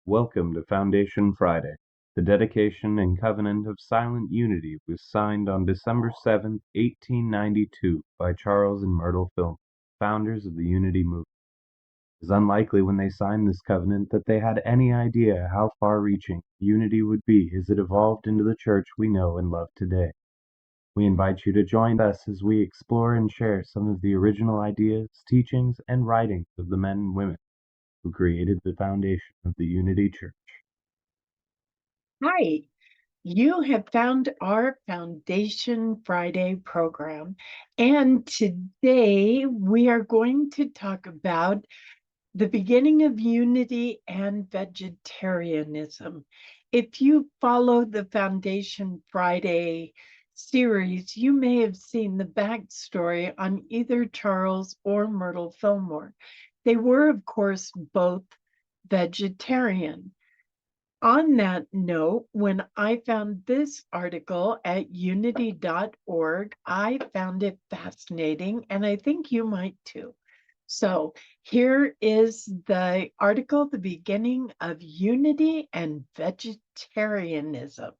Welcome to Foundation Friday. The dedication and covenant of silent unity was signed on December 7th, 1892 by Charles and Myrtle Fillmore, founders of the Unity movement. It is unlikely when they signed this covenant that they had any idea how far-reaching unity would be as it evolved into the church we know and love today. We invite you to join us as we explore and share some of the original ideas, teachings, and writings of the men and women who created the foundation of the Unity Church. Hi, you have found our Foundation Friday program, and today we are going to talk about the beginning of unity and vegetarianism. If you follow the Foundation Friday series, you may have seen the backstory on either Charles or Myrtle Fillmore. They were, of course, both vegetarian. On that note, when I found this article at unity.org, I found it fascinating, and I think you might too. So here is the article, The Beginning of Unity and Vegetarianism.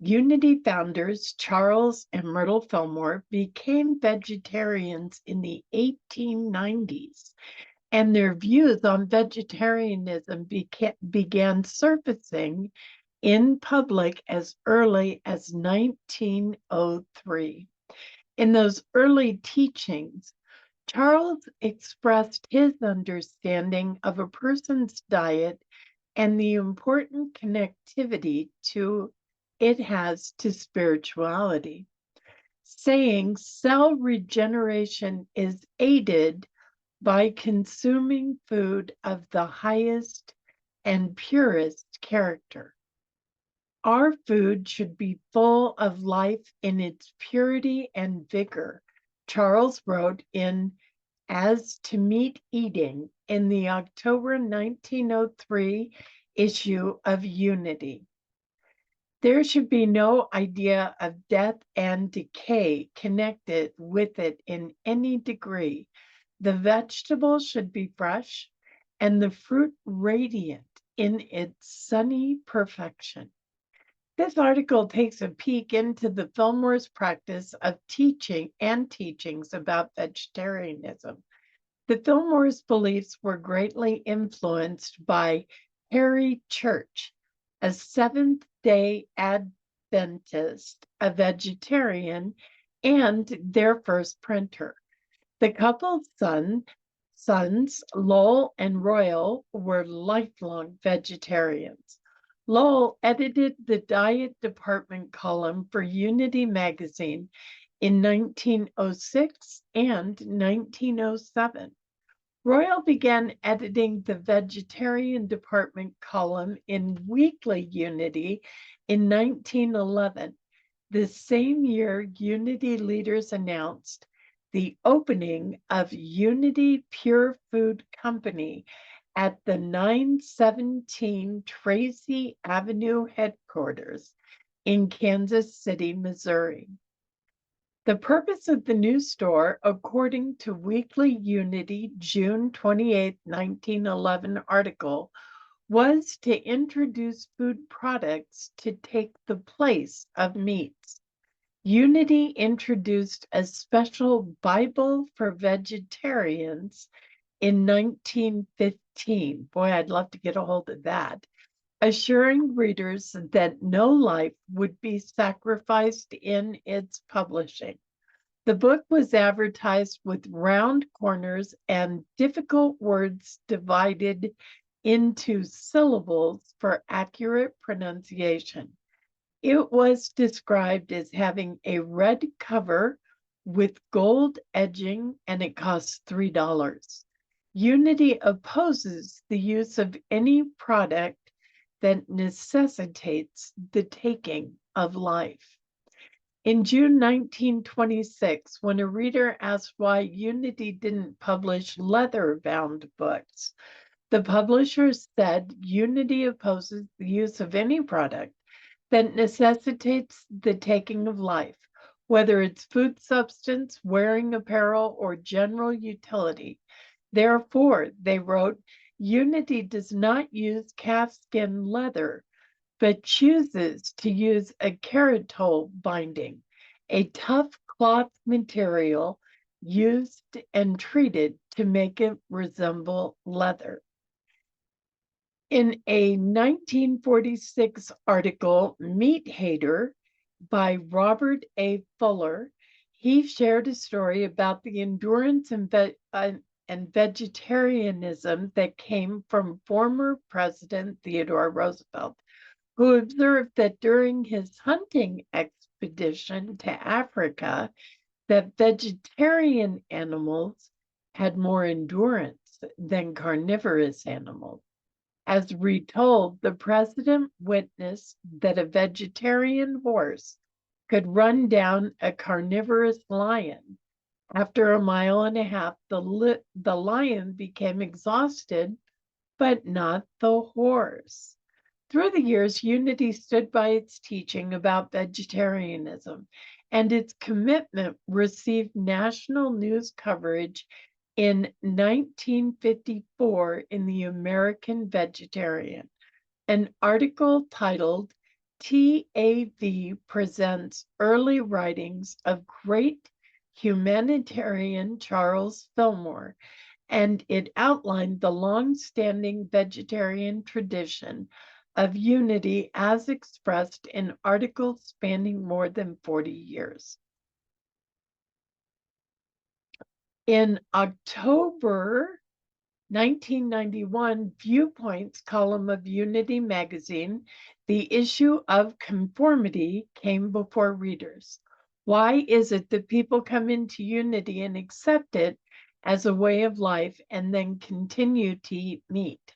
Unity founders Charles and Myrtle Fillmore became vegetarians in the 1890s, and their views on vegetarianism began surfacing in public as early as 1903. In those early teachings, Charles expressed his understanding of a person's diet and the important connectivity it has to spirituality, saying cell regeneration is aided by consuming food of the highest and purest character. Our food should be full of life in its purity and vigor, Charles wrote in As to Meat Eating in the October 1903 issue of Unity. There should be no idea of death and decay connected with it in any degree. The vegetable should be fresh and the fruit radiant in its sunny perfection. This article takes a peek into the Fillmore's practice of teaching and teachings about vegetarianism. The Fillmore's beliefs were greatly influenced by Harry Church, a Seventh-day Adventist, a vegetarian, and their first printer. The couple's sons, Lowell and Royal, were lifelong vegetarians. Lowell edited the diet department column for Unity magazine in 1906 and 1907. Royal began editing the vegetarian department column in Weekly Unity in 1911. The same year, Unity leaders announced the opening of Unity Pure Food Company at the 917 Tracy Avenue headquarters in Kansas City, Missouri. The purpose of the new store, according to Weekly Unity June 28, 1911 article, was to introduce food products to take the place of meats. Unity introduced a special Bible for vegetarians in 1915. Boy, I'd love to get a hold of that, assuring readers that no life would be sacrificed in its publishing. The book was advertised with round corners and difficult words divided into syllables for accurate pronunciation. It was described as having a red cover with gold edging, and it cost $3. Unity opposes the use of any product that necessitates the taking of life. In June 1926, when a reader asked why Unity didn't publish leather-bound books, the publisher said Unity opposes the use of any product that necessitates the taking of life, whether it's food substance, wearing apparel, or general utility. Therefore, they wrote, Unity does not use calfskin leather, but chooses to use a carotol binding, a tough cloth material used and treated to make it resemble leather. In a 1946 article, Meat Hater, by Robert A. Fuller, he shared a story about the endurance and vegetarianism that came from former President Theodore Roosevelt, who observed that during his hunting expedition to Africa, that vegetarian animals had more endurance than carnivorous animals. As retold, the president witnessed that a vegetarian horse could run down a carnivorous lion. After a mile and a half, the lion became exhausted, but not the horse. Through the years, Unity stood by its teaching about vegetarianism, and its commitment received national news coverage in 1954 in the American Vegetarian. An article titled TAV Presents Early Writings of Great Humanitarian Charles Fillmore, and it outlined the long-standing vegetarian tradition of unity as expressed in articles spanning more than 40 years. In October 1991, Viewpoints column of Unity magazine, the issue of conformity came before readers. Why is it that people come into Unity and accept it as a way of life and then continue to eat meat?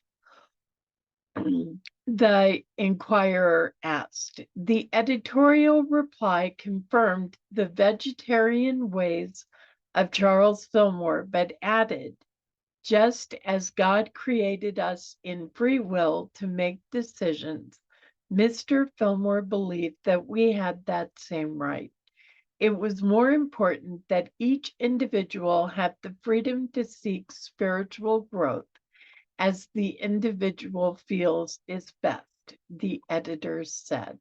The Inquirer asked. The editorial reply confirmed the vegetarian ways of Charles Fillmore, but added, just as God created us in free will to make decisions, Mr. Fillmore believed that we had that same right. It was more important that each individual had the freedom to seek spiritual growth as the individual feels is best, the editor said.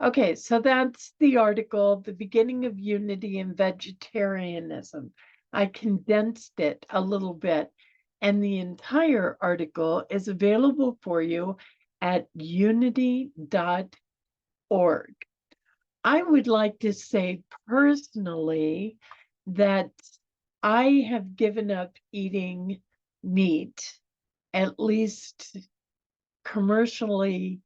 Okay, so that's the article, The Beginning of Unity and Vegetarianism. I condensed it a little bit, and the entire article is available for you at unity.org. I would like to say personally that I have given up eating meat, at least commercially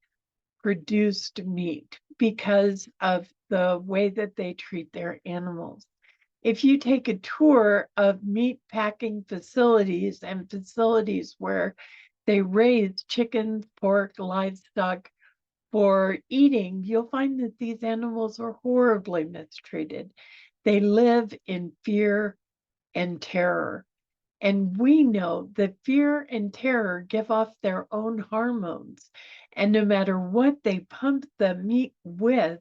produced meat, because of the way that they treat their animals. If you take a tour of meat packing facilities and facilities where they raise chickens, pork, livestock for eating, you'll find that these animals are horribly mistreated. They live in fear and terror. And we know that fear and terror give off their own hormones. And no matter what they pump the meat with,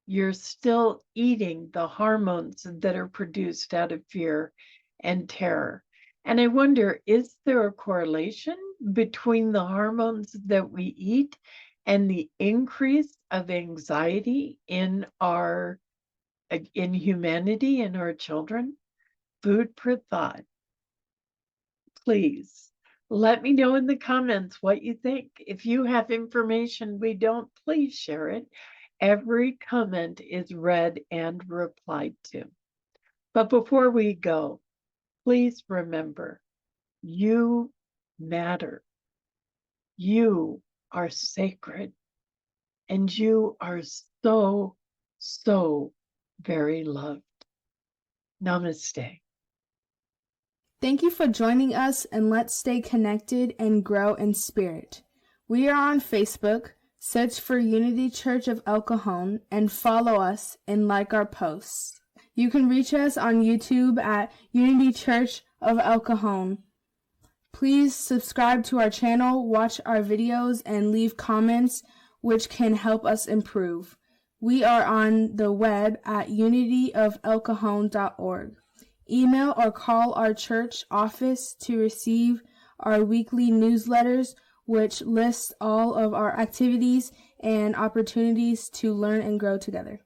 you're still eating the hormones that are produced out of fear and terror. And I wonder, is there a correlation between the hormones that we eat and the increase of anxiety in humanity and our children? Food for thought. Please let me know in the comments what you think. If you have information we don't, please share it. Every comment is read and replied to. But before we go, please remember, you matter. You are sacred, and you are so, so very loved. Namaste. Thank you for joining us, and let's stay connected and grow in spirit. We are on Facebook. Search for Unity Church of El Cajon and follow us and like our posts. You can reach us on YouTube at Unity Church of El Cajon. Please subscribe to our channel, watch our videos, and leave comments which can help us improve. We are on the web at unityofelcajon.org. Email or call our church office to receive our weekly newsletters, which lists all of our activities and opportunities to learn and grow together.